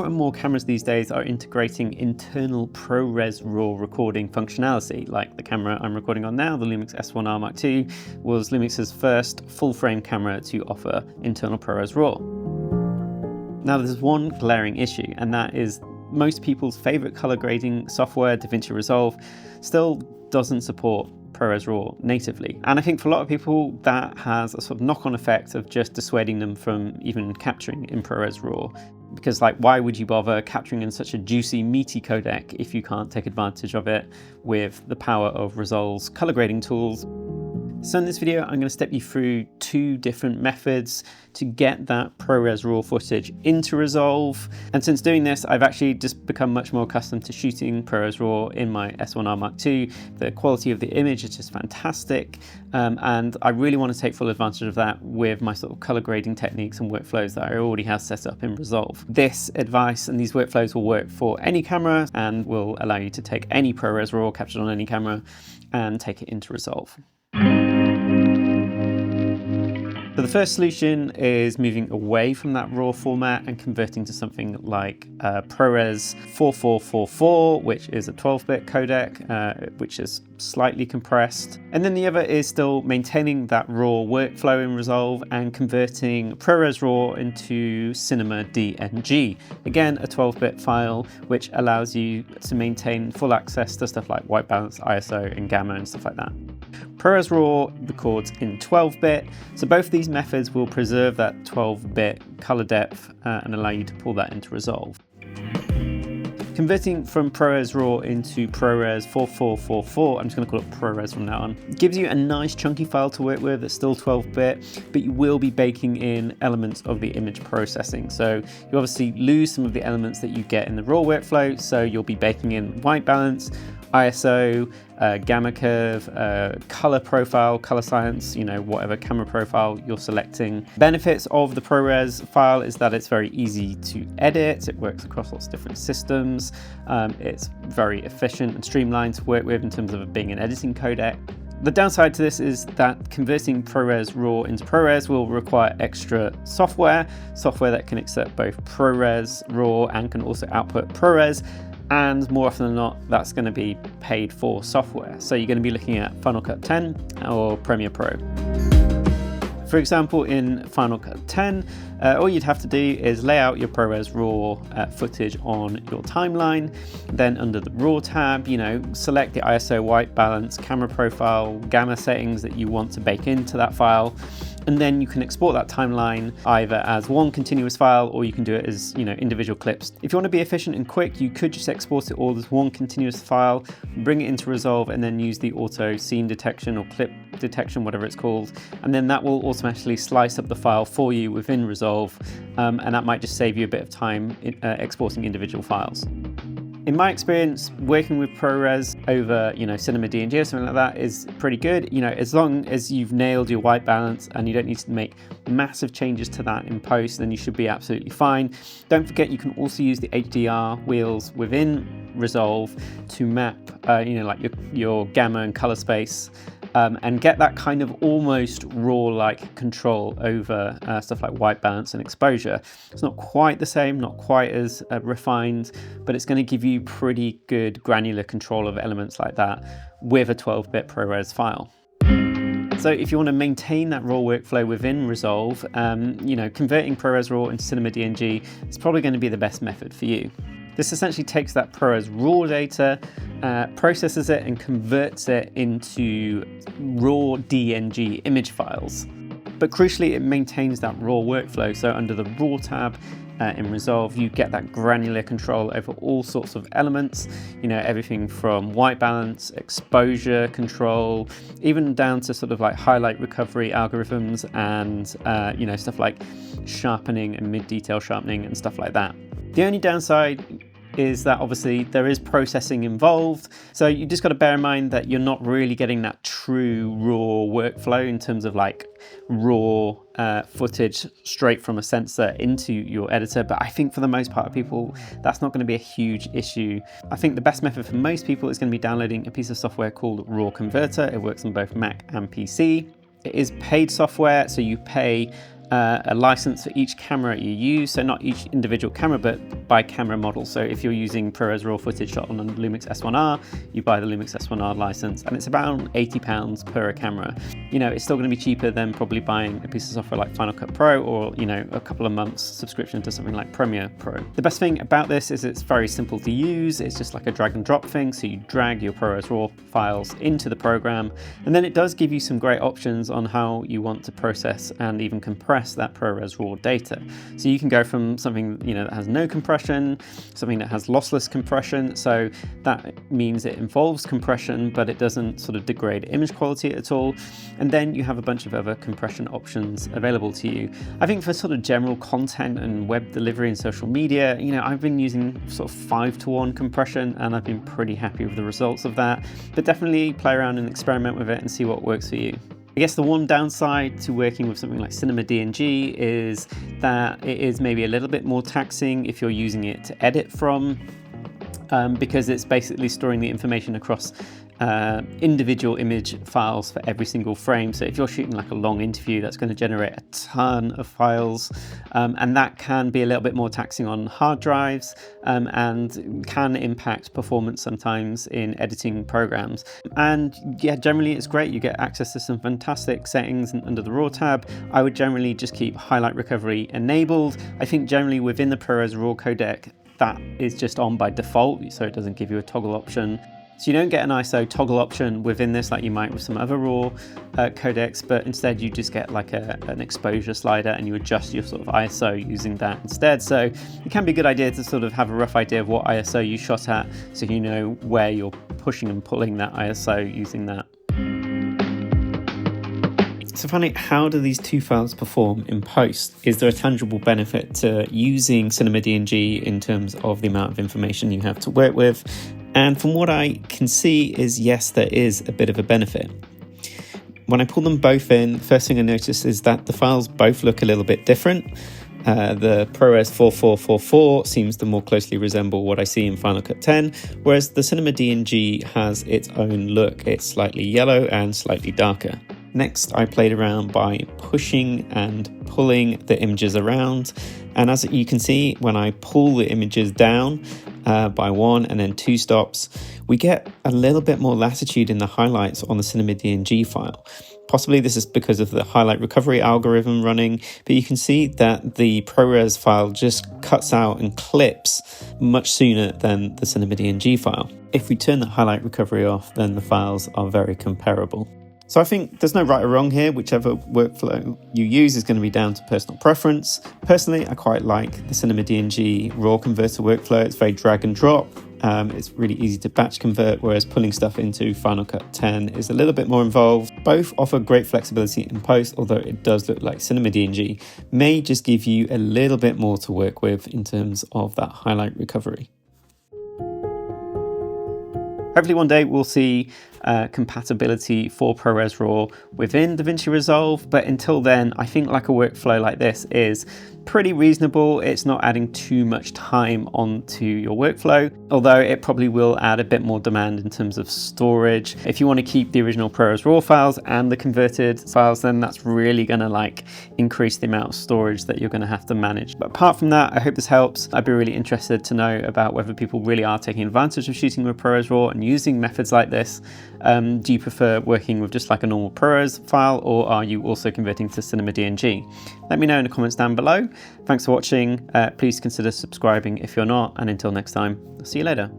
more and more cameras these days are integrating internal ProRes Raw recording functionality. Like the camera I'm recording on now, the Lumix S1R Mark II, was Lumix's first full-frame camera to offer internal ProRes Raw. Now there's one glaring issue, and that is most people's favorite color grading software, DaVinci Resolve, still doesn't support ProRes Raw natively. And I think for a lot of people that has a sort of knock-on effect of just dissuading them from even capturing in ProRes Raw. Because like, why would you bother capturing in such a juicy, meaty codec if you can't take advantage of it with the power of Resolve's color grading tools? So in this video, I'm going to step you through two different methods to get that ProRes Raw footage into Resolve. And since doing this, I've actually just become much more accustomed to shooting ProRes Raw in my S1R Mark II. The quality of the image is just fantastic. And I really want to take full advantage of that with my sort of color grading techniques and workflows that I already have set up in Resolve. This advice and these workflows will work for any camera and will allow you to take any ProRes Raw captured on any camera and take it into Resolve. So the first solution is moving away from that raw format and converting to something like ProRes 4444, which is a 12-bit codec, which is slightly compressed. And then the other is still maintaining that raw workflow in Resolve and converting ProRes Raw into Cinema DNG. Again, a 12-bit file, which allows you to maintain full access to stuff like white balance, ISO, and gamma, and stuff like that. ProRes Raw records in 12-bit, so both of these methods will preserve that 12-bit color depth and allow you to pull that into Resolve. Converting from ProRes Raw into ProRes 4444, I'm just going to call it ProRes from now on, gives you a nice chunky file to work with that's still 12-bit, but you will be baking in elements of the image processing. So you obviously lose some of the elements that you get in the raw workflow, so you'll be baking in white balance, ISO, gamma curve, color profile, color science, you know, whatever camera profile you're selecting. Benefits of the ProRes file is that it's very easy to edit. It works across lots of different systems. It's very efficient and streamlined to work with in terms of it being an editing codec. The downside to this is that converting ProRes Raw into ProRes will require extra software that can accept both ProRes Raw and can also output ProRes. And more often than not, that's going to be paid for software. So you're going to be looking at Final Cut 10 or Premiere Pro. For example, in Final Cut 10, all you'd have to do is lay out your ProRes Raw footage on your timeline. Then under the Raw tab, you know, select the ISO, white balance, camera profile, gamma settings that you want to bake into that file. And then you can export that timeline either as one continuous file or you can do it as, you know, individual clips. If you want to be efficient and quick, you could just export it all as one continuous file, bring it into Resolve, and then use the auto scene detection or clip detection, whatever it's called. And then that will automatically slice up the file for you within Resolve. And that might just save you a bit of time exporting individual files. In my experience, working with ProRes over, you know, Cinema DNG or something like that is pretty good. You know, as long as you've nailed your white balance and you don't need to make massive changes to that in post, then you should be absolutely fine. Don't forget, you can also use the HDR wheels within Resolve to map, you know, like your gamma and color space. And get that kind of almost raw-like control over stuff like white balance and exposure. It's not quite the same, not quite as refined, but it's going to give you pretty good granular control of elements like that with a 12-bit ProRes file. So if you want to maintain that raw workflow within Resolve, you know, converting ProRes Raw into Cinema DNG is probably going to be the best method for you. This essentially takes that ProRes Raw data, processes it and converts it into raw DNG image files. But crucially, it maintains that raw workflow. So under the Raw tab in Resolve, you get that granular control over all sorts of elements, you know, everything from white balance, exposure control, even down to sort of like highlight recovery algorithms and, you know, stuff like sharpening and mid-detail sharpening and stuff like that. The only downside is that obviously there is processing involved. So you just got to bear in mind that you're not really getting that true raw workflow in terms of like raw footage straight from a sensor into your editor. But I think for the most part of people, that's not going to be a huge issue. I think the best method for most people is going to be downloading a piece of software called Raw Converter. It works on both Mac and PC. It is paid software, so you pay a license for each camera you use, so not each individual camera, but by camera model. So if you're using ProRes Raw Footage shot on a Lumix S1R, you buy the Lumix S1R license, and it's about £80 per camera. You know, it's still going to be cheaper than probably buying a piece of software like Final Cut Pro, or, you know, a couple of months subscription to something like Premiere Pro. The best thing about this is it's very simple to use. It's just like a drag and drop thing. So you drag your ProRes Raw files into the program, and then it does give you some great options on how you want to process and even compress that ProRes Raw data. So you can go from something, you know, that has no compression, something that has lossless compression. So that means it involves compression, but it doesn't sort of degrade image quality at all. And then you have a bunch of other compression options available to you. I think for sort of general content and web delivery and social media, you know, I've been using sort of 5:1 compression, and I've been pretty happy with the results of that. But definitely play around and experiment with it and see what works for you. I guess the one downside to working with something like Cinema DNG is that it is maybe a little bit more taxing if you're using it to edit from, because it's basically storing the information across individual image files for every single frame. So if you're shooting like a long interview, that's going to generate a ton of files, and that can be a little bit more taxing on hard drives, and can impact performance sometimes in editing programs. And yeah, generally it's great. You get access to some fantastic settings under the Raw tab. I would generally just keep highlight recovery enabled. I think generally within the ProRes Raw codec, that is just on by default, so it doesn't give you a toggle option. So you don't get an ISO toggle option within this like you might with some other RAW codecs, but instead you just get like an exposure slider, and you adjust your sort of ISO using that instead. So it can be a good idea to sort of have a rough idea of what ISO you shot at, so you know where you're pushing and pulling that ISO using that. So finally, how do these two files perform in post? Is there a tangible benefit to using Cinema DNG in terms of the amount of information you have to work with? And from what I can see is yes, there is a bit of a benefit. When I pull them both in, the first thing I notice is that the files both look a little bit different. The ProRes 4444 seems to more closely resemble what I see in Final Cut 10, whereas the Cinema DNG has its own look. It's slightly yellow and slightly darker. Next, I played around by pushing and pulling the images around. And as you can see, when I pull the images down by 1 and then 2 stops, we get a little bit more latitude in the highlights on the Cinema DNG file. Possibly this is because of the highlight recovery algorithm running, but you can see that the ProRes file just cuts out and clips much sooner than the Cinema DNG file. If we turn the highlight recovery off, then the files are very comparable. So I think there's no right or wrong here. Whichever workflow you use is going to be down to personal preference. Personally, I quite like the Cinema DNG raw converter workflow. It's very drag and drop. It's really easy to batch convert, whereas pulling stuff into Final Cut 10 is a little bit more involved. Both offer great flexibility in post, although it does look like Cinema DNG may just give you a little bit more to work with in terms of that highlight recovery. Hopefully one day we'll see compatibility for ProRes Raw within DaVinci Resolve, but until then, I think like a workflow like this is pretty reasonable. It's not adding too much time onto your workflow, although it probably will add a bit more demand in terms of storage. If you want to keep the original ProRes Raw files and the converted files, then that's really going to like increase the amount of storage that you're going to have to manage. But apart from that, I hope this helps. I'd be really interested to know about whether people really are taking advantage of shooting with ProRes Raw and using methods like this. Do you prefer working with just like a normal ProRes file, or are you also converting to Cinema DNG? Let me know in the comments down below. Thanks for watching. Please consider subscribing if you're not, and until next time, I'll see you later.